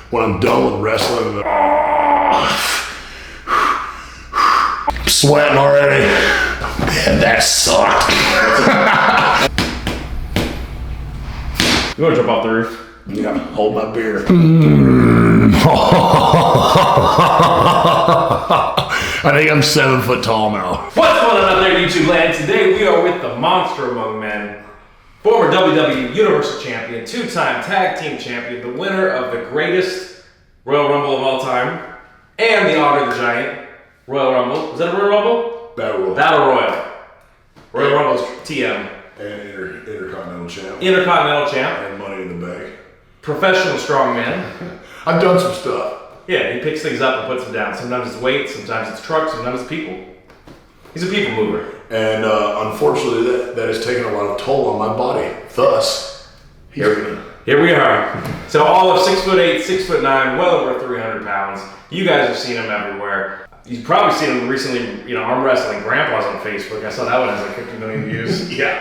when I'm done with wrestling, I'm sweating already. Man, that sucked. You want to jump off the roof? Yeah, hold my beer. I think I'm 7 foot tall now. What's going on out there, YouTube land? Today we are with the monster among men, former WWE Universal Champion, 2-time Tag Team Champion, the winner of the greatest Royal Rumble of all time, and the Andre the Giant Royal Rumble. Was that a Royal Rumble? Battle Royal. Battle Royal. Royal Rumble's TM. And Intercontinental Champ. Intercontinental Champ. And Money in the Bank. Professional strongman. I've done some stuff. Yeah, he picks things up and puts them down. Sometimes it's weight, sometimes it's trucks, sometimes it's people. He's a people mover. And unfortunately, that has taken a lot of toll on my body. Thus, here we are. So all of 6'8", 6'9", well over 300 pounds. You guys have seen him everywhere. You've probably seen him recently, arm wrestling Grandpa's on Facebook. I saw that one has like 50 million views. Yeah.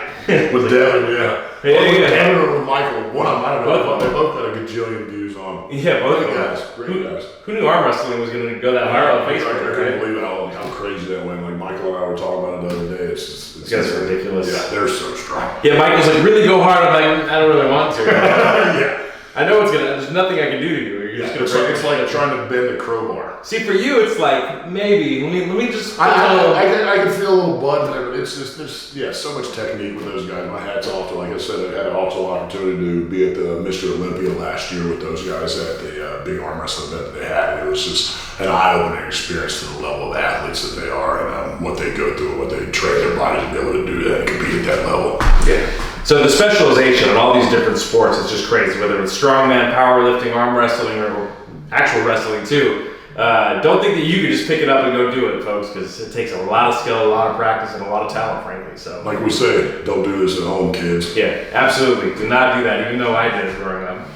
With Devin, yeah. Devin or with Michael. One of them, I don't know. They both got a gajillion views on. Yeah, both of them. Guys, great guys. Who knew arm wrestling was going to go that viral on Facebook? I couldn't believe how crazy that went. Like Michael and I were talking about it the other day. It's guys are ridiculous. Yeah, they're so strong. Yeah, Michael's like, really go hard. I'm like, I don't really want to. Yeah. I know there's nothing I can do to you. You're just gonna it's like trying to bend a crowbar. See, for you, it's like, maybe, let me just... I can feel a little bud there, but it's just, there's so much technique with those guys. My hat's off to, like I said, I had also an opportunity to be at the Mr. Olympia last year with those guys at the big arm wrestling event that they had. And it was just an eye-opening experience to the level of athletes that they are and what they go through and what they train their bodies to be able to do that and compete at that level. Yeah. So the specialization in all these different sports is just crazy, whether it's strongman, powerlifting, arm wrestling, or actual wrestling too. Don't think that you can just pick it up and go do it, folks, because it takes a lot of skill, a lot of practice, and a lot of talent, frankly. So, like we say, don't do this at home, kids. Yeah, absolutely. Do not do that, even though I did it growing up.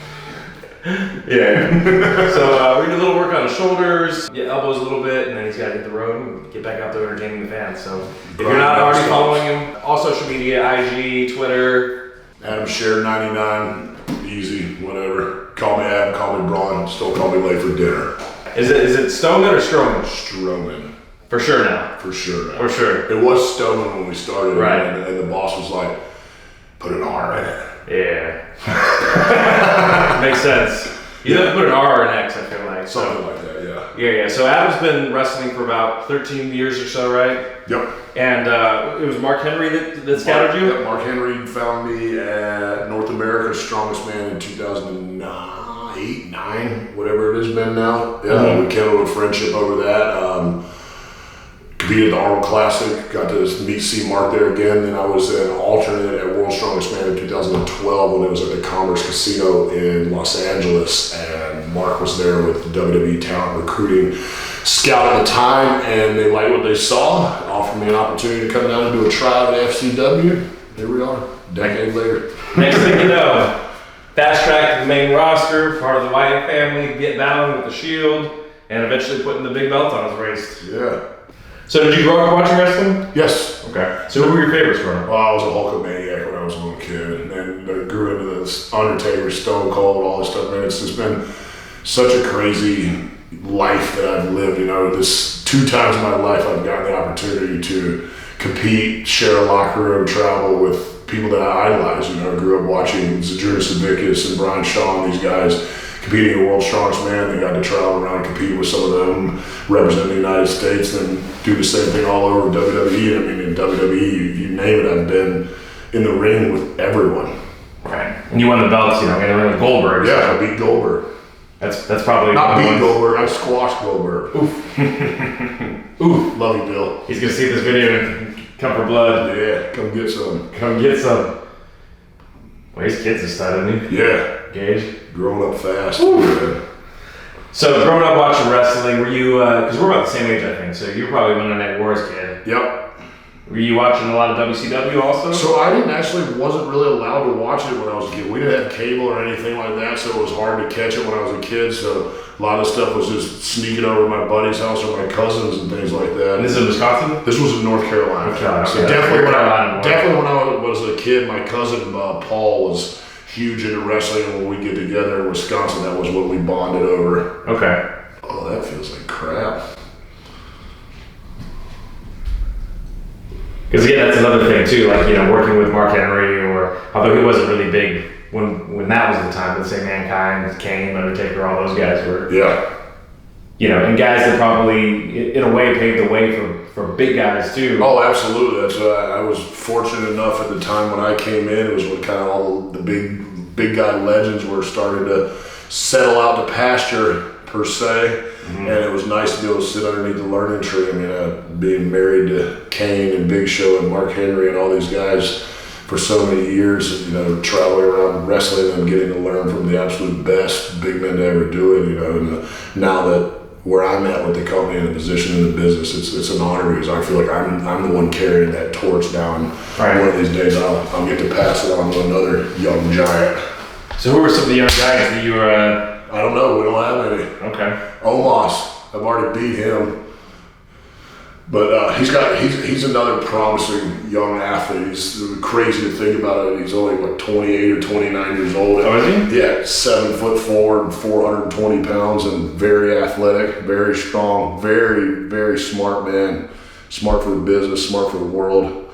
Yeah. So we did a little work on his shoulders, elbows a little bit, and then he's got to hit the road and get back out there entertaining the fans. So if you're not already following him, all social media, IG, Twitter. Adam Scherr 99, easy, whatever. Call me Adam, call me Braun, still call me late for dinner. Is it Strowman or Strowman? Strowman. For sure now. For sure now. For sure. It was Strowman when we started, right? And the boss was like, put an R in it. Yeah. Makes sense. You have to put an R or an X, I feel like. Something like that, yeah. Yeah. So Adam's been wrestling for about 13 years or so, right? Yep. And it was Mark Henry that scouted you? Yep, Mark Henry found me at North America's Strongest Man in 2008, 9, whatever it has been now. Yeah, we kindled a friendship over that. Competed at the Arnold Classic, got to see Mark there again. Then I was an alternate at World's Strongest Man in 2012 when it was at the Commerce Casino in Los Angeles. And Mark was there with the WWE Talent Recruiting Scout at the time, and they liked what they saw, offered me an opportunity to come down and do a tryout at FCW. Here we are, a decade later. Next thing you know, fast track to the main roster, part of the Wyatt family, get battling with the Shield, and eventually putting the big belt on his waist. Yeah. So did you grow up watching wrestling? Yes. Okay. So who were your favorites growing up? Well, I was a Hulkamaniac when I was a little kid, and then grew into this Undertaker, Stone Cold, all this stuff. Man, it's just been such a crazy life that I've lived. This 2 times in my life I've gotten the opportunity to compete, share a locker room, travel with people that I idolize. I grew up watching Zadrunas Savickas and Brian Shaw and these guys competing at World's Strongest Man. They got to travel around and compete with some of them, represent the United States, and do the same thing all over WWE. I mean, in WWE, you name it, I've been in the ring with everyone. Right. And you won the belts, in the ring with Goldberg. Yeah, I beat Goldberg. That's probably not beat Goldberg. I squashed Goldberg. Oof. Oof. Love you, Bill. He's gonna see this video and come for blood. Yeah, come get some. Come get some. Well, his kid's a stud, isn't he? Yeah. Gage. Growing up fast. So growing up watching wrestling, were you? Because we're about the same age, I think. So you were probably Monday Night Wars kid. Yep. Were you watching a lot of WCW also? So I wasn't really allowed to watch it when I was a kid. We didn't have cable or anything like that, so it was hard to catch it when I was a kid. So a lot of stuff was just sneaking over to my buddy's house or my cousins and things like that. And this is in Wisconsin? This was in North Carolina. Okay. So definitely when I was a kid, my cousin Paul was huge into wrestling, and when we get together in Wisconsin, that was what we bonded over. Okay. Oh, that feels like crap. Because again, that's another thing too, like, you know, working with Mark Henry, or although he wasn't really big when that was the time, let's say Mankind, Kane, Undertaker, all those guys were. Yeah. You know, and guys that probably, in a way, paved the way for big guys too. Oh, absolutely. That's I was fortunate enough at the time when I came in. It was when kind of all the big guy legends were starting to settle out to pasture per se, and it was nice to be able to sit underneath the learning tree. I mean, being married to Kane and Big Show and Mark Henry and all these guys for so many years, you know, traveling around wrestling and getting to learn from the absolute best big men to ever do it. You know, and now that where I'm at with the company and the position in the business, it's an honor because I feel like I'm the one carrying that torch down. Right. One of these days I'll get to pass it on to another young giant. So who were some of the young giants that you were? I don't know. We don't have any. Okay. Omos, I've already beat him, but he's another promising young athlete. He's crazy to think about it. He's only like 28 or 29 years old. Oh, is he? Yeah, 7'4" and 420 pounds, and very athletic, very strong, very, very smart man. Smart for the business, smart for the world,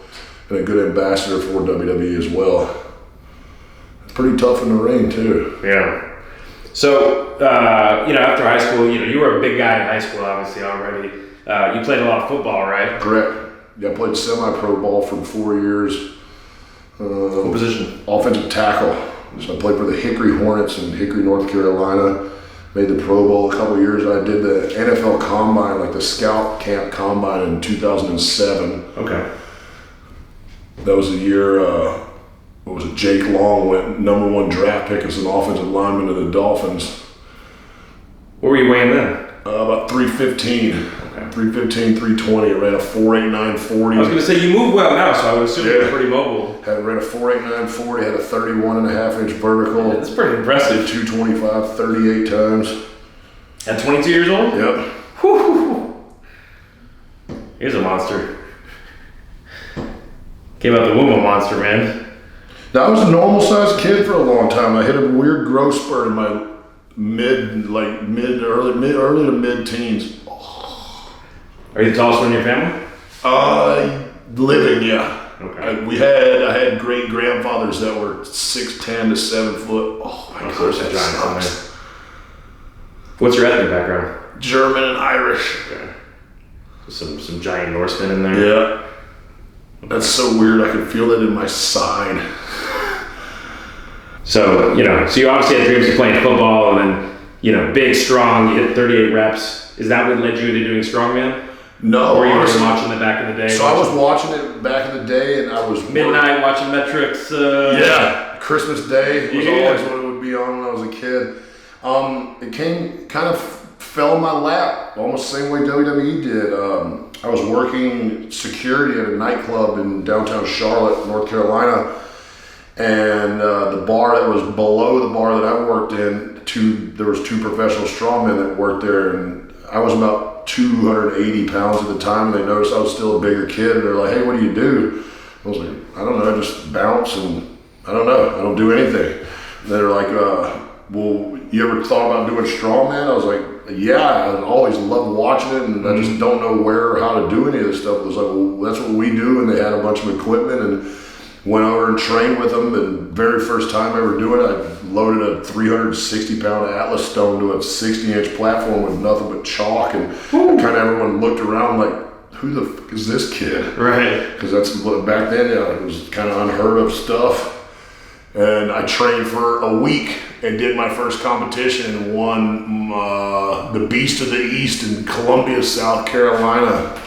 and a good ambassador for WWE as well. Pretty tough in the ring too. Yeah. So, you know, after high school, you know, you were a big guy in high school, obviously, already. You played a lot of football, right? Correct. Yeah, I played semi-pro ball for 4 years. What position? Offensive tackle. So I played for the Hickory Hornets in Hickory, North Carolina. Made the Pro Bowl a couple of years. I did the NFL Combine, like the Scout Camp Combine in 2007. Okay. That was the year... what was it? Jake Long went #1 draft pick as an offensive lineman to the Dolphins. What were you weighing then? About 315. Okay. 315, 320. I ran a 4.89 40. I was going to say, you move well now, so I would assume you're pretty mobile. Ran a 4.89 40, had a 31.5 inch vertical. Yeah, that's pretty impressive. 225, 38 times. At 22 years old? Yep. Whew. Here's a monster. Came out the womb a monster, man. Now, I was a normal sized kid for a long time. I hit a weird growth spurt in my early to mid teens. Are you the tallest one in your family? Living, yeah. Okay. I had great grandfathers that were 6'10" to 7 foot. Oh my gosh, that sucks. What's your ethnic background? German and Irish. Okay. Some giant Norsemen in there. Yeah. That's so weird. I could feel that in my side. So, you know, so you obviously had dreams of playing football, and then, you know, big, strong, you hit 38 reps. Is that what led you into doing strongman? No. Or you were watching it back in the day? So I was watching it back in the day, and I was... Midnight watching metrics. Yeah. Christmas Day was always what it would be on when I was a kid. It kind of fell in my lap, almost the same way WWE did. I was working security at a nightclub in downtown Charlotte, North Carolina. And the bar that was below the bar that I worked in, there was two professional strongmen that worked there, and I was about 280 pounds at the time, and they noticed I was still a bigger kid, and they're like, "Hey, what do you do?" I was like, "I don't know, I just bounce, and I don't know, I don't do anything." And they're like, "Well, you ever thought about doing strongman?" I was like, "Yeah, I always loved watching it, and I just don't know where or how to do any of this stuff." It was like, "Well, that's what we do," and they had a bunch of equipment, and went over and trained with them, and very first time ever doing it, I loaded a 360-pound Atlas stone to a 60-inch platform with nothing but chalk, and kind of everyone looked around like, who the fuck is this kid? Right. Because that's what back then, yeah, it was kind of unheard of stuff. And I trained for a week and did my first competition and won the Beast of the East in Columbia, South Carolina,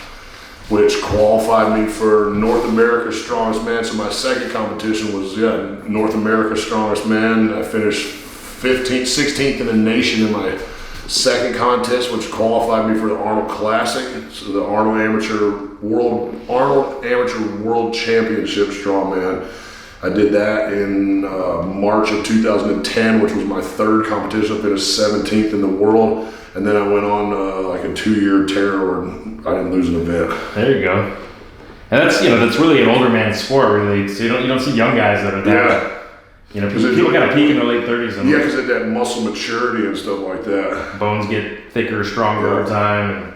which qualified me for North America's Strongest Man. So my second competition was, North America's Strongest Man. I finished 16th in the nation in my second contest, which qualified me for the Arnold Classic. So the Arnold Amateur World Championship Strongman. I did that in March of 2010, which was my third competition. I finished 17th in the world. And then I went on like a 2-year tear where I didn't lose an event. There you go. And that's really an older man's sport, really. So you don't see young guys that are that You know, people kind of peak in their late 30s. Yeah, because of that muscle maturity and stuff like that. Bones get thicker, stronger over time.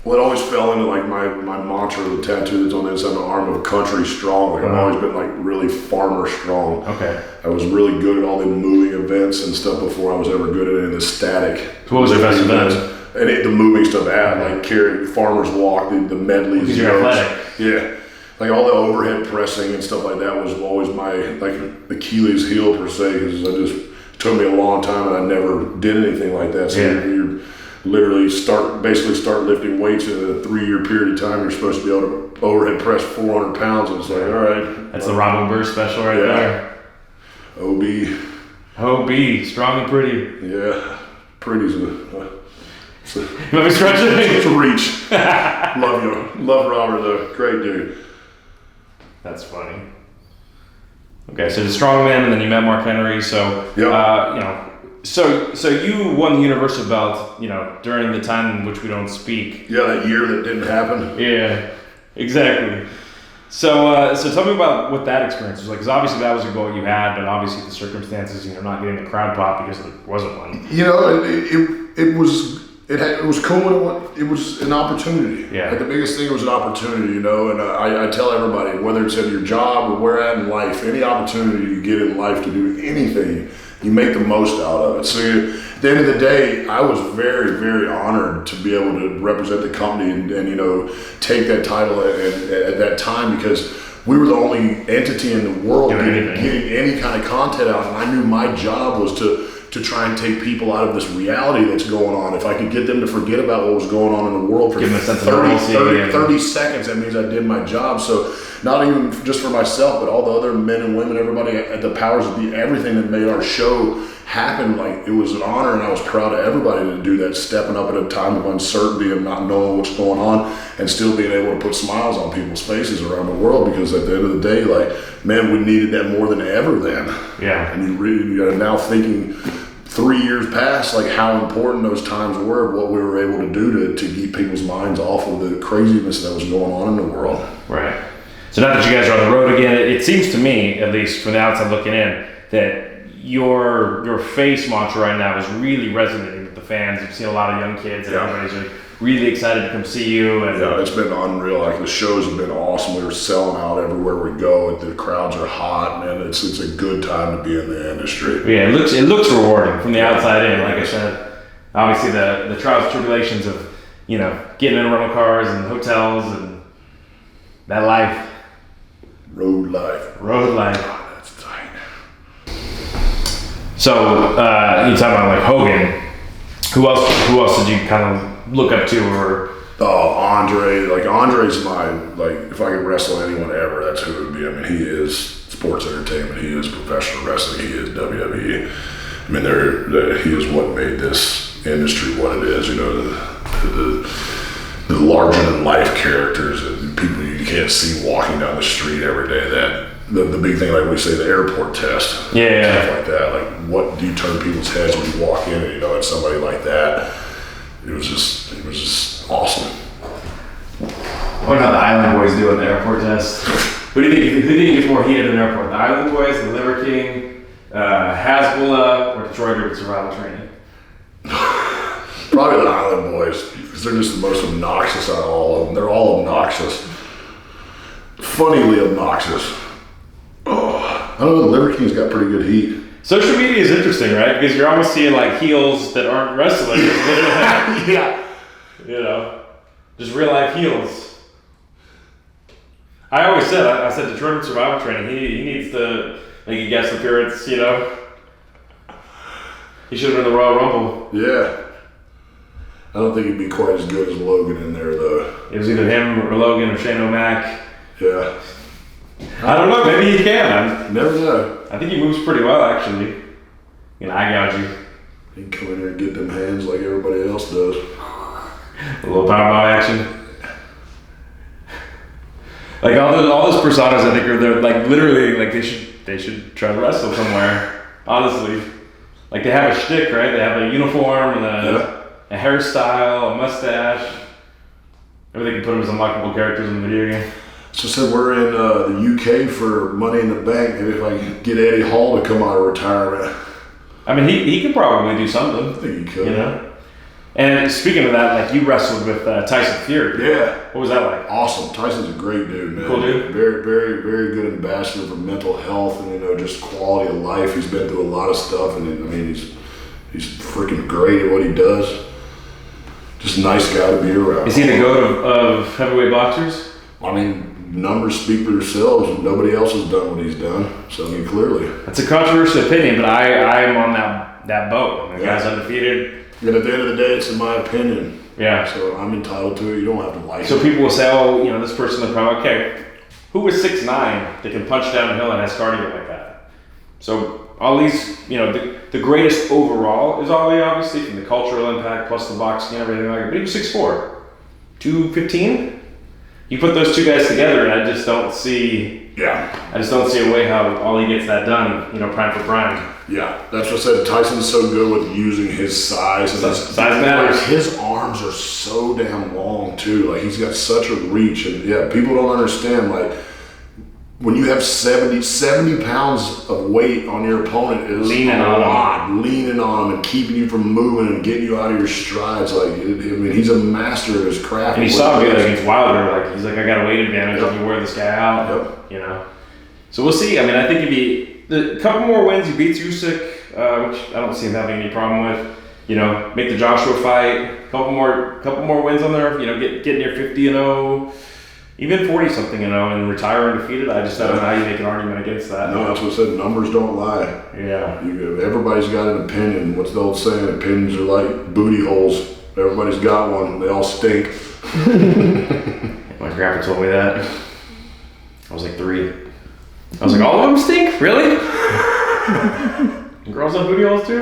Well, it always fell into like my mantra, the tattoo that's on the inside of my arm of country strong. Like I've always been like really farmer strong. Okay. I was really good at all the moving events and stuff before I was ever good at it in the static. So what was your best event? And the moving stuff like carry farmers walk, the medleys. Because you're athletic. Yeah. Like all the overhead pressing and stuff like that was always my like Achilles heel per se, because it took me a long time and I never did anything like that. So you're literally start lifting weights in a 3-year period of time. You're supposed to be able to overhead press 400 pounds, and it's like, all right. That's the Robin Burr special right there. OB, strong and pretty. Yeah, pretty's let me stretch it. It's a reach. Love Robert though, great dude. That's funny. Okay, so the strongman, and then you met Mark Henry. So you know, so you won the Universal belt, you know, during the time in which we don't speak. Yeah, that year that didn't happen. Yeah, exactly. So tell me about what that experience was like, because obviously that was a goal you had, but obviously the circumstances, you know, not getting the crowd pop because there wasn't one. You know, it was cool. It was an opportunity. Yeah. Like the biggest thing was an opportunity, you know. And I tell everybody, whether it's at your job or where at in life, any opportunity you get in life to do anything, you make the most out of it. So at the end of the day, I was very, very honored to be able to represent the company and you know, take that title at that time, because we were the only entity in the world getting any kind of content out. And I knew my job was to try and take people out of this reality that's going on. If I could get them to forget about what was going on in the world for 30 seconds, that means I did my job. So not even just for myself, but all the other men and women, everybody at the powers that be, everything that made our show happen, like it was an honor, and I was proud of everybody to do that, stepping up at a time of uncertainty and not knowing what's going on, and still being able to put smiles on people's faces around the world, because at the end of the day, like, man, we needed that more than ever then. Yeah. And you are now thinking 3 years past, like how important those times were, of what we were able to do to keep people's minds off of the craziness that was going on in the world. Right. So now that you guys are on the road again, it seems to me, at least from the outside looking in, that your face mantra right now is really resonating with the fans. You've seen a lot of young kids, and everybody's like really excited to come see you. And yeah, it's been unreal. Like the shows have been awesome. We were selling out everywhere we go. The crowds are hot, man. It's a good time to be in the industry. Yeah, it looks rewarding from the outside in. Like I said, obviously the trials and tribulations of, you know, getting in rental cars and hotels and that life. Road life. God, that's tight. So you talk about like Hogan. Who else did you kind of look up to, or? Oh, André. Like Andre's if I could wrestle anyone ever, that's who it would be. I mean, he is sports entertainment. He is professional wrestling. He is WWE. I mean, he is what made this industry what it is. You know, the larger than life characters and people you can't see walking down the street every day. That the big thing, like we say, the airport test. Stuff like that. Like, what do you turn people's heads when you walk in and you know it's somebody like that? It was just awesome. What about the Island Boys doing the airport test? Who do you think gets more heated in the airport? The Island Boys, the Liver King, Hasbulla, or Detroit Group Survival Training? Probably the Island Boys, because they're just the most obnoxious out of all of them. They're all obnoxious. Funnily obnoxious. Oh, I don't know, the Liver King's got pretty good heat. Social media is interesting, right? Because you're almost seeing like heels that aren't wrestling. Yeah. You know, just real life heels. I always said, I said Detroit Survival Training, he needs to make a guest appearance, you know. He should have been in the Royal Rumble. Yeah. I don't think he'd be quite as good as Logan in there, though. It was either him or Logan or Shane O'Mac. Yeah. I don't know, maybe he can. Never know. I think he moves pretty well, actually. You know, eye gouge you. He can come in here and get them hands like everybody else does. A little powerbomb action. Like all those personas, I think they're like literally like they should try to wrestle somewhere. Honestly, like they have a shtick, right? They have a uniform and a hairstyle, a mustache. Maybe they can put them as unlockable characters in the video game. So I said we're in the UK for Money in the Bank, and if I could get Eddie Hall to come out of retirement. I mean, he could probably do something. I think he could. You know? And speaking of that, like you wrestled with Tyson Fury. Yeah. What was that like? Awesome. Tyson's a great dude, man. Cool dude. Very, very, very good ambassador for mental health and, you know, just quality of life. He's been through a lot of stuff, and I mean, he's freaking great at what he does. Just a nice guy to be around. Is he the GOAT of heavyweight boxers? I mean, numbers speak for themselves, and nobody else has done what he's done. So, I mean, clearly. That's a controversial opinion, but I am on that boat. The guy's undefeated. And at the end of the day, it's in my opinion. Yeah. So I'm entitled to it. You don't have to like it. So people will say, oh, you know, this person in the crowd, okay, who was 6'9" that can punch downhill and has cardio like that? So all these, you know, the greatest overall is Ali, obviously, from the cultural impact plus the boxing and everything like that. But he was 6'4", 215. You put those two guys together, and I just don't see. Yeah. I just don't see a way how Ali gets that done. You know, prime for prime. Yeah, that's what I said. Tyson's so good with using his size. And Size matters. Like, his arms are so damn long too. Like, he's got such a reach, and yeah, people don't understand. Like, when you have 70 pounds of weight on your opponent, is leaning on him and keeping you from moving and getting you out of your strides. Like, I mean, he's a master of his craft. And you saw him against Wilder. Like, he's like, I got a weight advantage. Let me wear this guy out. Yep. You know. So we'll see. I mean, I think a couple more wins, he beats Usyk, which I don't see him having any problem with. You know, make the Joshua fight. Couple more wins on there. You know, get near 50-0, even 40-something, and retire undefeated. I don't know how you make an argument against that. No, that's what I said. Numbers don't lie. Yeah. Everybody's got an opinion. What's the old saying? Opinions are like booty holes. Everybody's got one. They all stink. My grandpa told me that. I was like 3. I was like, all of them stink? Really? Girls have booty holes too?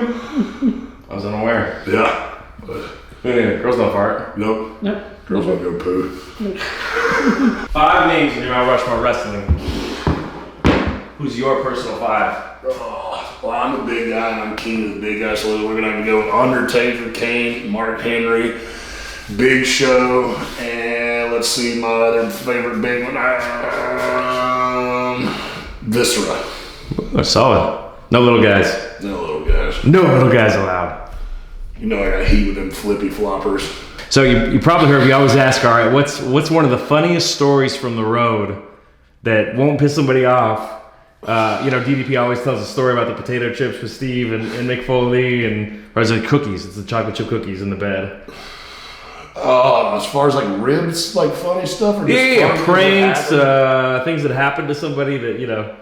I was unaware. Yeah. Anyway, girls don't fart. Nope. Girls don't go poo. 5 names in your Mount Rushmore wrestling. Who's your personal 5? Oh, well, I'm a big guy, and I'm keen to the big guy, so we're going to have to go with Undertaker, Kane, Mark Henry, Big Show, and let's see, my other favorite big one, Viscera. Solid. No little guys. No little guys. No little guys allowed. You know I got heat with them flippy floppers. So you probably heard we always ask, all right, what's one of the funniest stories from the road that won't piss somebody off? You know, DDP always tells a story about the potato chips with Steve and Mick Foley, or is it cookies? It's the chocolate chip cookies in the bed. As far as like ribs, like funny stuff, or just pranks, things that happened to somebody that, you know.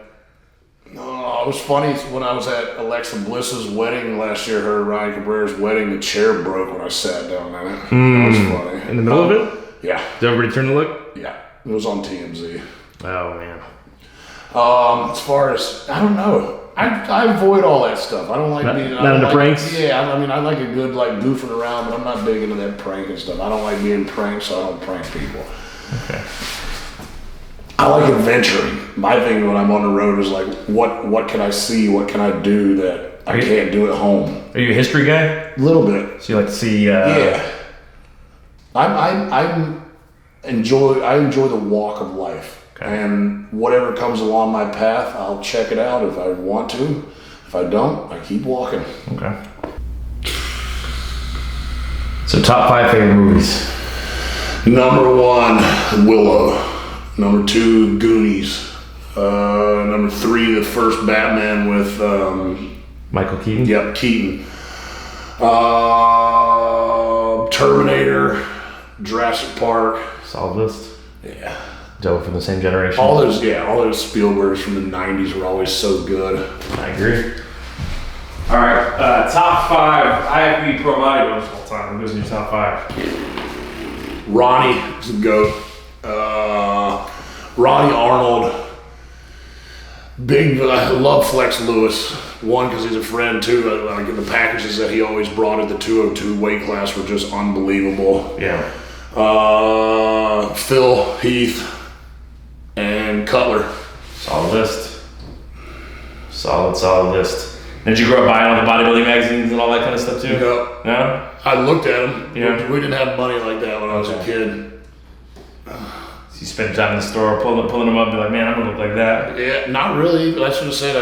No, it was funny when I was at Alexa Bliss's wedding last year, her and Ryan Cabrera's wedding, the chair broke when I sat down in it. That was funny. In the middle of it? Yeah. Did everybody turn to look? Yeah. It was on TMZ. Oh, man. As far as, I don't know. I avoid all that stuff. I don't like being... Not into pranks? Yeah, I mean, I like a good, like, goofing around, but I'm not big into that pranking stuff. I don't like being pranked, so I don't prank people. Okay. I like adventuring. My thing when I'm on the road is like, what can I see? What can I do that I can't do at home? Are you a history guy? A little bit. So you like to see... Yeah. I enjoy the walk of life. Okay. And whatever comes along my path, I'll check it out if I want to. If I don't, I keep walking. Okay. So top 5 favorite movies. Number 1, Willow. Number 2, Goonies. Number 3, the first Batman with Michael Keaton. Yep, Keaton. Terminator, Jurassic Park. Solid list. Yeah. Joe from the same generation. All those Spielbergs from the 90s were always so good. I agree. All right, top 5 IFB pro bodybuilders of all time. Who's in your top 5? Ronnie is a GOAT. Ronnie Arnold. I love Flex Lewis. 1, because he's a friend. 2, like the packages that he always brought at the 202 weight class were just unbelievable. Yeah. Phil, Heath, and Cutler. Solid list. Solid list. Did you grow up buying all the bodybuilding magazines and all that kind of stuff too? No. No? I looked at them. Yeah. We didn't have money like that when I was a kid. You spend time in the store pulling them up and be like, man, I'm gonna look like that. Yeah, not really. I should have said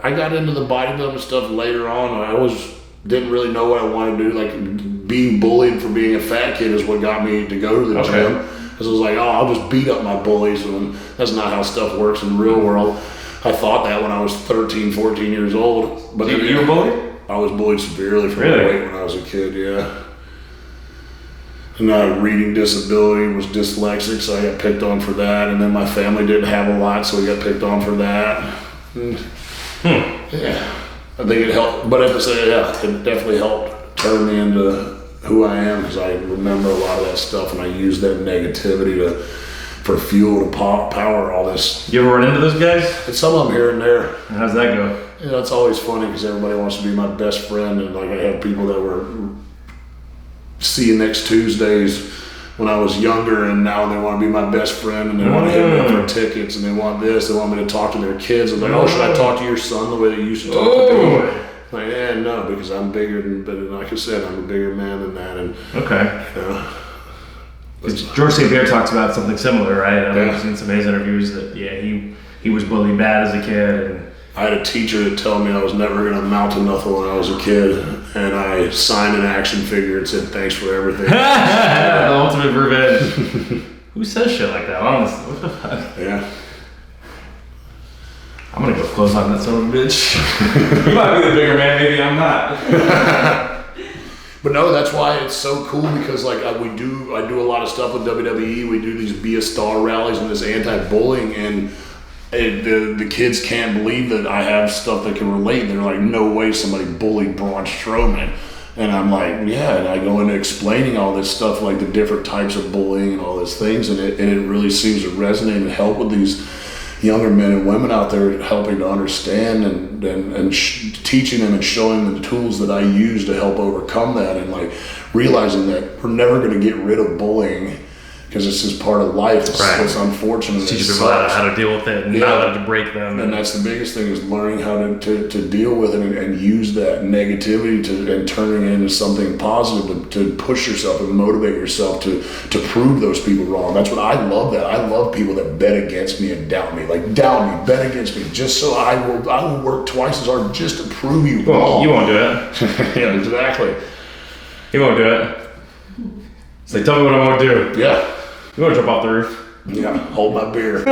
I got into the bodybuilding stuff later on. I always didn't really know what I wanted to do. Like being bullied for being a fat kid is what got me to go to the gym. Because I was like, oh, I'll just beat up my bullies. And that's not how stuff works in the real world. I thought that when I was 13, 14 years old. But you were bullied? I was bullied severely for my weight when I was a kid, yeah. And I had reading disability, was dyslexic, so I got picked on for that. And then my family didn't have a lot, so we got picked on for that. Yeah, I think it helped. But at the same time, it definitely helped turn me into who I am, because I remember a lot of that stuff, and I used that negativity for fuel to power all this. You ever run into those guys? And some of them here and there. How's that go? You know, it's always funny because everybody wants to be my best friend, and like I have people that were see you next Tuesdays when I was younger, and now they want to be my best friend, and they want to hit me up for tickets, and they want this, they want me to talk to their kids. I'm like, oh, should I talk to your son the way that you used to talk to me? Like, yeah, no, because I'm bigger than, but like I said, I'm a bigger man than that. And George St. Pierre talks about something similar, right? I've seen some of his interviews that he was bullied bad as a kid. And I had a teacher that told me I was never going to amount to nothing when I was a kid, and I signed an action figure and said thanks for everything. The ultimate revenge. Who says shit like that? Honestly, what the fuck? Yeah. I'm gonna go close on that son of a bitch. You might be the bigger man, maybe I'm not. But no, that's why it's so cool, because like I do a lot of stuff with WWE. We do these Be a Star rallies and this anti-bullying, and the kids can't believe that I have stuff that can relate. They're like, no way somebody bullied Braun Strowman. And I'm like, yeah, and I go into explaining all this stuff, like the different types of bullying and all these things, and it really seems to resonate and help with these younger men and women out there, helping to understand and teaching them and showing them the tools that I use to help overcome that, and like realizing that we're never going to get rid of bullying, because it's just part of life. It's unfortunate. Teach people how to deal with it and not let it break them. And that's the biggest thing, is learning how to deal with it and use that negativity and turning it into something positive to push yourself and motivate yourself to prove those people wrong. That's what I love. That I love people that bet against me and doubt me. Like, doubt me, bet against me, just so I will work twice as hard just to prove you wrong. You won't do it. Yeah, exactly. You won't do it. It's like, tell me what I won't do. Yeah. You want to jump off the roof? Yeah, hold my beer.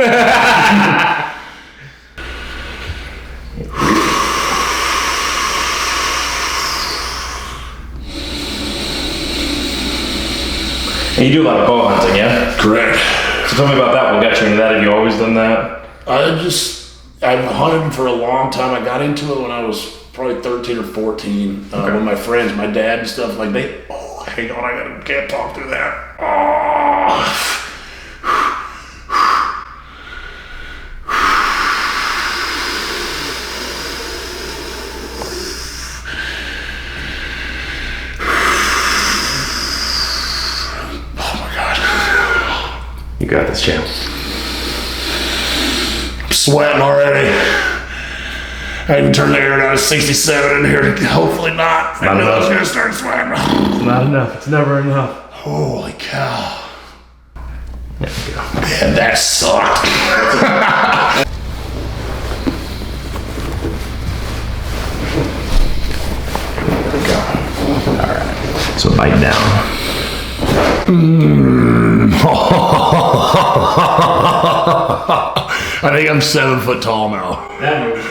And you do a lot of bow hunting, yeah? Correct. So tell me about that. What got you into that? Have you always done that? I've hunted for a long time. I got into it when I was probably 13 or 14. When my friends, my dad and stuff, like hang on, I can't talk through that. Oh. You got this, champ. I'm sweating already. I even turned the air down to 67 in here. Hopefully not. I know I was going to start sweating. It's not enough. It's never enough. Holy cow. There we go. Man, that sucked. There we go. All right. So bite down. I think I'm 7 foot tall now. That moved.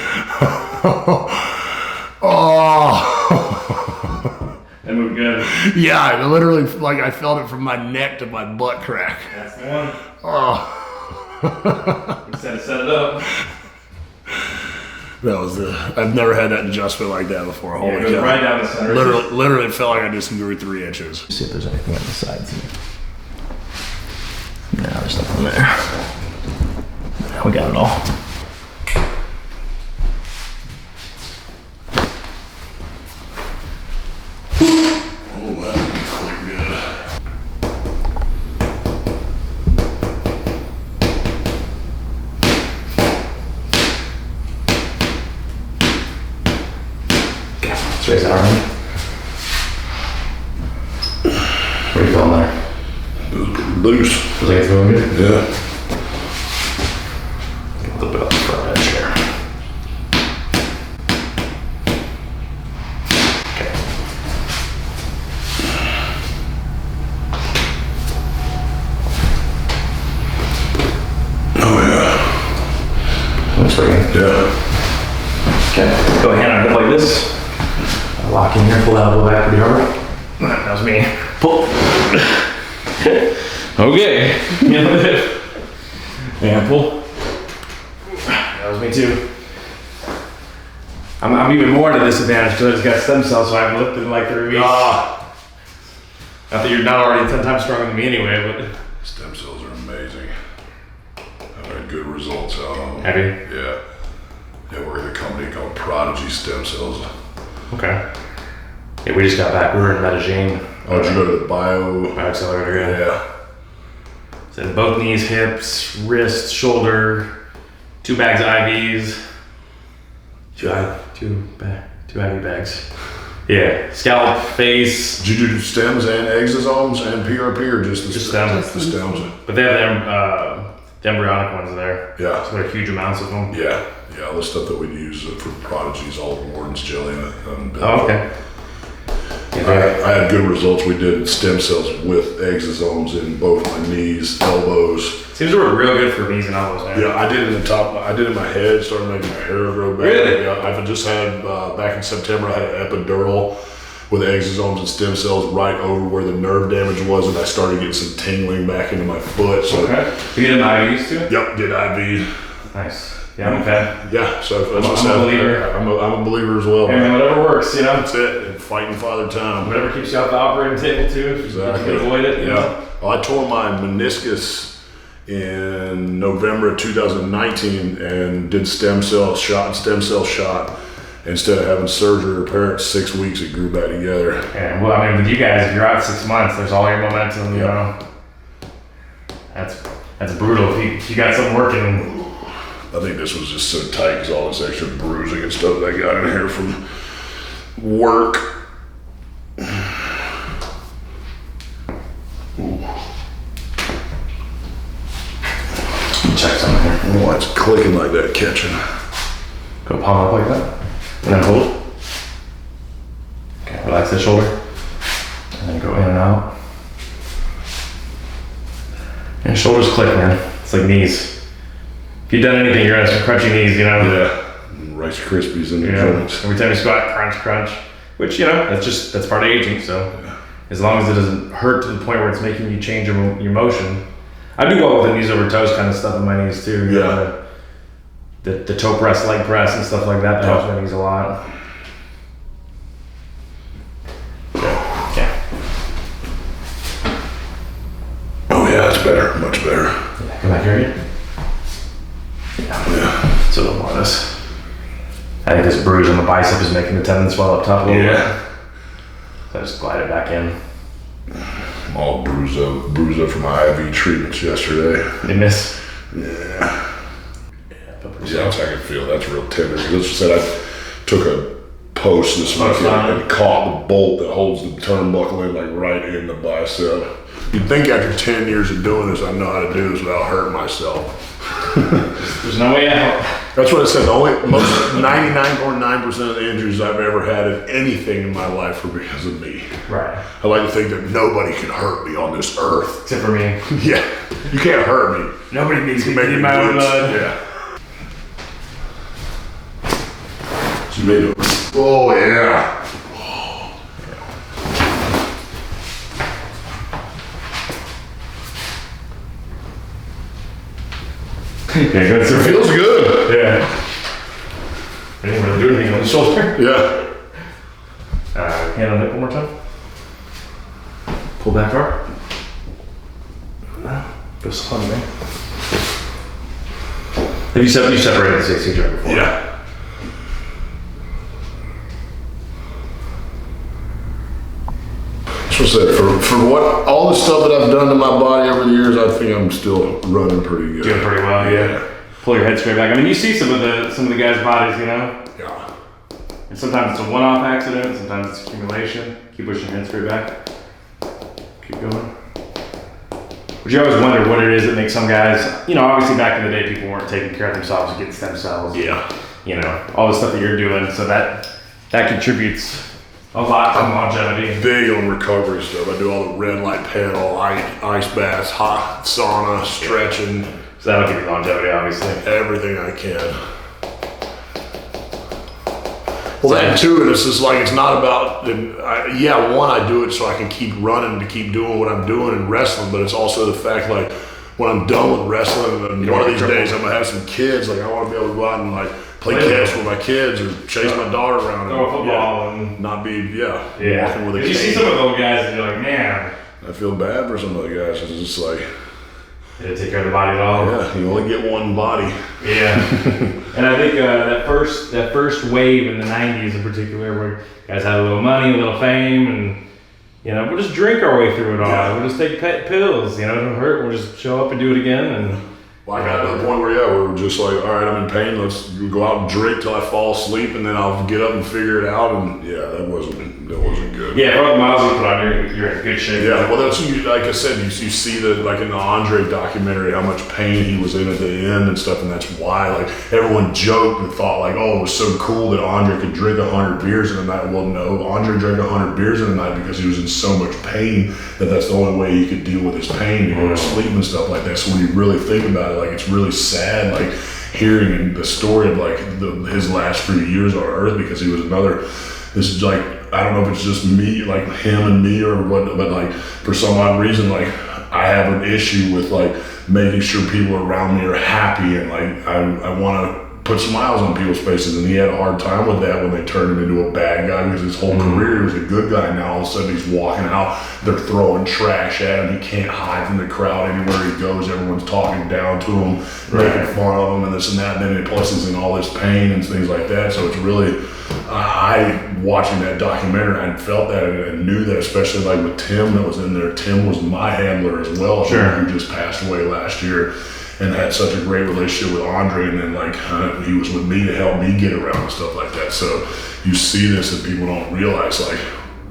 Oh. That moved good. Yeah, I literally, like, I felt it from my neck to my butt crack. That's the one. Oh. Instead of set it up. That was I've never had that adjustment like that before. Holy cow. Right down the center. Literally felt like I just grew 3 inches. See if there's anything on the sides here. No, there's nothing there. Now we got it all. Oh, that looked good. Let's raise that arm. What are you feeling there? It was pretty loose. Looks like it's going good. Yeah. Get a little bit off the front edge here. Okay. Oh yeah. Looks pretty good. Yeah. Okay. Go hand on hip like this. Lock in here, pull the elbow back pretty hard. That was me. Pull. Okay. And pull. That was me too. I'm even more at a disadvantage because I just got stem cells, so I haven't lifted in like 3 weeks. Not that you're not already 10 times stronger than me anyway, but. Stem cells are amazing. I've had good results out of them. Have you? Yeah. Yeah, we're in a company called Prodigy Stem Cells. Okay. Yeah, we just got back. We were in Medellin. Oh, did you go to the Bio Accelerator? Yeah. So both knees, hips, wrist, shoulder, 2 bags of IVs. Two IV bags. Yeah, scalp, face. Did you do stems and exosomes and PRP or just the stems? Just the stems. But they have the embryonic ones there. Yeah. So there are huge amounts of them. Yeah. Yeah, all the stuff that we use for Prodigy's all Warden's jelly and Oh, okay. I had good results. We did stem cells with exosomes in both my knees, elbows. Seems to work real good for knees and elbows, man. Yeah, I did it in the top. I did it in my head. Started making my hair grow back. Really? Yeah, I've just had back in September. I had an epidural with exosomes and stem cells right over where the nerve damage was, and I started getting some tingling back into my foot. So, okay. You did IVs too? Yep, did IV. Nice. Yeah, I'm a fan. Yeah, so I'm a believer. I'm a believer as well. I mean, whatever works, you know. That's it. And fighting Father Time. Whatever keeps you off the operating table too. Exactly. You can avoid it. Yeah. Well, I tore my meniscus in November of 2019 and did stem cell shot. Instead of having surgery or repair it, 6 weeks it grew back together. And well, I mean, with you guys, if you're out 6 months, there's all your momentum. You know. That's brutal. If you got something working. I think this was just so tight because all this extra bruising and stuff that I got in here from work. Ooh. Check something here. Oh, it's clicking like that, catching. Go palm up like that. And then hold. Okay, relax the shoulder. And then go in and out. And shoulders click, man. It's like knees. If you've done anything, you're gonna have some crunchy knees, you know? Yeah. And Rice Krispies in the joints. Every time you squat, crunch, crunch. Which, you know, that's part of aging, so. Yeah. As long as it doesn't hurt to the point where it's making you change your motion. I do well with the knees over toes kind of stuff in my knees too. You know, the toe press, leg press and stuff like that. That helps my knees a lot. Yeah. Oh yeah, that's better, much better. Yeah, come back here again. Yeah. It's a little more of this. I think this bruise on the bicep is making the tendon swell up top a little bit. So I just glide it back in. I'm all bruised up from my IV treatments yesterday. You miss? Yeah. Yeah, I can feel that's real tender. Let's just say I took a post this weekend and caught the bolt that holds the turnbuckle in like right in the bicep. You'd think after 10 years of doing this, I know how to do this without hurting myself. There's no way out. That's what I said. Most 99.9% of the injuries I've ever had in anything in my life were because of me. Right. I like to think that nobody can hurt me on this earth. Except for me. Yeah. You can't hurt me. Nobody needs to make me my own blood. Yeah. She made it. Oh, yeah. Yeah, good. It feels good. Yeah. I didn't really do anything on the shoulder. Yeah. Hand on hip one more time. Pull back hard. Feels fun, man. Have you separated the 16 joint before? Yeah. So for what all the stuff that I've done to my body over the years, I think I'm still running pretty good. Doing pretty well, yeah. Pull your head straight back. I mean, you see some of the guys' bodies, you know. Yeah. And sometimes it's a one-off accident. Sometimes it's accumulation. Keep pushing your head straight back. Keep going. But you always wonder what it is that makes some guys, obviously back in the day, people weren't taking care of themselves and getting stem cells. Yeah. All the stuff that you're doing. So that contributes a lot to longevity. Big on recovery stuff. I do all the red light panel, ice baths, hot sauna, stretching. So that'll give you longevity, obviously. Everything I can. Well, that too, and it's just like, it's not about, I do it so I can keep running, to keep doing what I'm doing in wrestling, but it's also the fact, like, when I'm done with wrestling, and one of these days I'm gonna have some kids, like, I want to be able to go out and, like, play catch with my kids, or chase my daughter around, throw football, and not be, walking with a cane. You see some of those guys, and you're like, man. I feel bad for some of the guys, it's just like, they didn't take care of the body at all. Yeah, you only get one body. Yeah. And I think that first wave in the 90s in particular, where guys had a little money, a little fame, and we'll just drink our way through it all. Yeah. We'll just take pills, it don't hurt. We'll just show up and do it again. And I got to the point where we're just like, all right, I'm in pain. Let's go out and drink till I fall asleep, and then I'll get up and figure it out. And that wasn't good. Yeah, for all the miles you put on, you're in good shape. Yeah, well, that's like I said. You see that, like in the André documentary, how much pain he was in at the end and stuff, and that's why, like, everyone joked and thought, like, oh, it was so cool that André could drink 100 beers in a night. Well, no, André drank 100 beers in a night because he was in so much pain that's the only way he could deal with his pain, to go to sleep and stuff like that. So when you really think about it, like, it's really sad, like, hearing the story of, like, his last few years on Earth, because he was this is like, I don't know if it's just me, like him and me or what, but like for some odd reason, like I have an issue with like making sure people around me are happy, and like I want to put smiles on people's faces, and he had a hard time with that when they turned him into a bad guy, because his whole career he was a good guy. Now all of a sudden he's walking out, they're throwing trash at him, he can't hide from the crowd anywhere he goes, everyone's talking down to him, making fun of him and this and that, and then plus he's in all this pain and things like that. So it's really, I watching that documentary, I felt that and knew that, especially like with Tim that was in there. Tim was my handler as well, who just passed away last year, and had such a great relationship with André, and then like he was with me to help me get around and stuff like that. So you see this and people don't realize, like,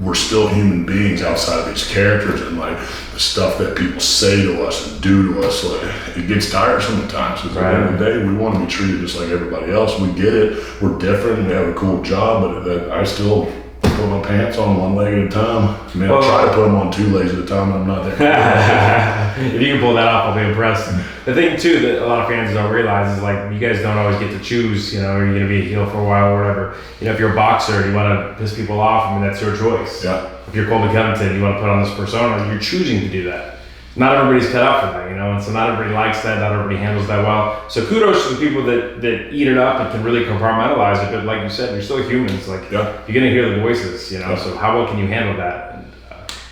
we're still human beings outside of these characters, and like the stuff that people say to us and do to us, like, it gets tiresome at times, because at the end of the day we want to be treated just like everybody else. We get it, we're different, we have a cool job, but I still put my pants on one leg at a time. I mean, I try to put them on 2 legs at a time, and I'm not there. If you can pull that off, I'll be impressed. The thing too that a lot of fans don't realize is, like, you guys don't always get to choose, are you going to be a heel for a while or whatever. If you're a boxer, you want to piss people off, I mean, that's your choice. Yeah. If you're Colby Covington, you want to put on this persona, you're choosing to do that. Not everybody's cut out for that, and so not everybody likes that, not everybody handles that well. So kudos to the people that eat it up and can really compartmentalize it, but like you said, you're still humans. Like, you're going to hear the voices, so how well can you handle that? And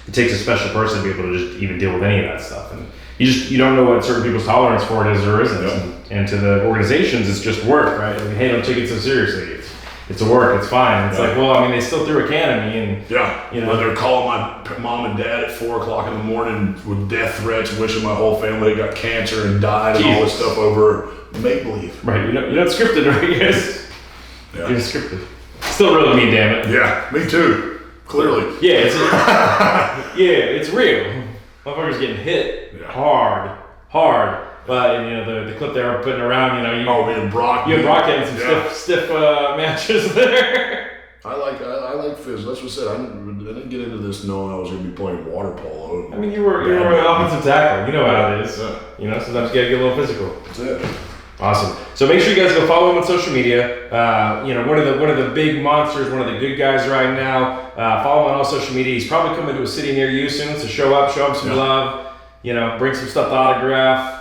it takes a special person to be able to just even deal with any of that stuff. And you don't know what certain people's tolerance for it is or isn't. And to the organizations, it's just work, right? I mean, hey, don't take it so seriously. It's a work, it's fine. It's like, well, I mean, they still threw a can at me, and when they're calling my mom and dad at 4:00 in the morning with death threats, wishing my whole family got cancer and died and all this stuff over make believe. Right, you're not scripted, right? You're scripted. Still really me, damn it. Yeah, me too. Clearly. Yeah, it's real. Motherfuckers getting hit hard. But the clip they were putting around, me and Brock. You and Brock getting some stiff matches there. I like Fizz. That's what I said. I didn't get into this knowing I was going to be playing water polo. I mean, you were an offensive tackle. You know how it is. Yeah. Sometimes you got to get a little physical. That's it. Awesome. So make sure you guys go follow him on social media. One of the big monsters, one of the good guys right now. Follow him on all social media. He's probably coming to a city near you soon, so show up, show him some love. Bring some stuff to autograph.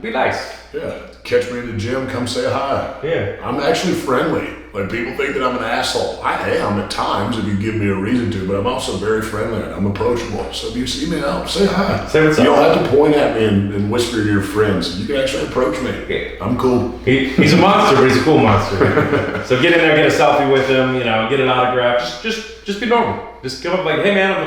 Be nice. Yeah. Catch me in the gym, come say hi. Yeah. I'm actually friendly. Like, people think that I'm an asshole. I am at times if you give me a reason to, but I'm also very friendly and I'm approachable. So if you see me out, say hi. Say what's up. You don't have to point at me and whisper to your friends. You can actually approach me. Yeah. I'm cool. He's a monster, but he's a cool monster. So get in there, get a selfie with him, get an autograph. Just be normal. Just come up like, hey man,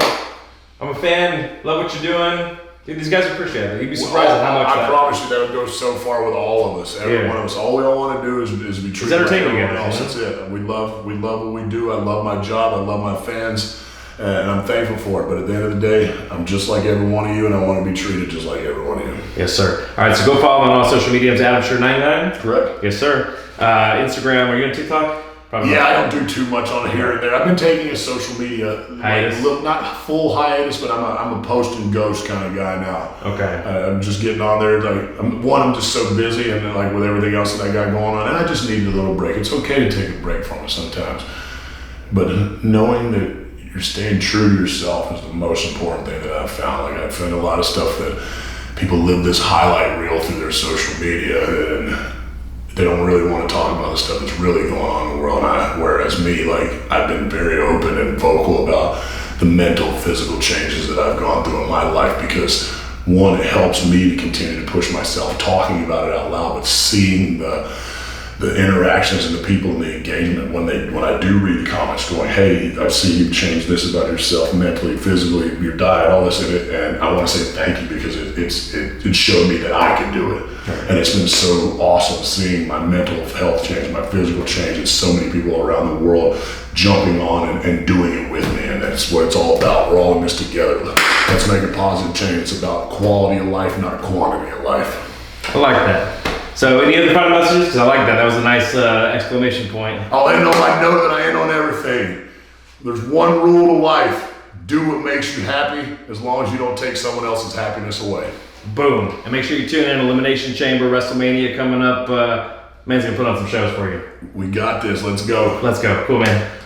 I'm a fan, love what you're doing. Dude, these guys appreciate it. You'd be surprised at how much I promise you that would go so far with all of us. Every one of us. All we all want to do is be treated like everyone else. That's it. We love what we do. I love my job. I love my fans. And I'm thankful for it. But at the end of the day, I'm just like every one of you, and I want to be treated just like every one of you. Yes, sir. All right, so go follow me on all social media. It's AdamScher99. Correct. Yes, sir. Instagram. Are you on TikTok? Probably yeah, I don't do too much on it here and there. I've been taking a social media hiatus. Not full hiatus, but I'm a post and ghost kind of guy now. Okay. I'm just getting on there. Like I'm just so busy, and then like with everything else that I got going on, and I just need a little break. It's okay to take a break from it sometimes, but knowing that you're staying true to yourself is the most important thing that I've found. Like I've found a lot of stuff that people live this highlight reel through their social media, and they don't really want to talk about the stuff that's really going on in the world. Whereas me, like I've been very open and vocal about the mental, physical changes that I've gone through in my life, because one, it helps me to continue to push myself, talking about it out loud, but seeing the interactions and the people and the engagement when I do read the comments going, hey, I see you've changed this about yourself mentally, physically, your diet, all this in it, and I want to say thank you, because it showed me that I can do it. And it's been so awesome seeing my mental health change, my physical change, and so many people around the world jumping on and doing it with me, and that's what it's all about. We're all in this together. Let's make a positive change. It's about quality of life, not quantity of life. I like that. So any other final messages? Because I like that. That was a nice exclamation point. I'll end on my note that I end on everything. There's one rule to life. Do what makes you happy, as long as you don't take someone else's happiness away. Boom. And make sure you tune in. Elimination Chamber, WrestleMania coming up. Man's going to put on some shows for you. We got this. Let's go. Let's go. Cool, man.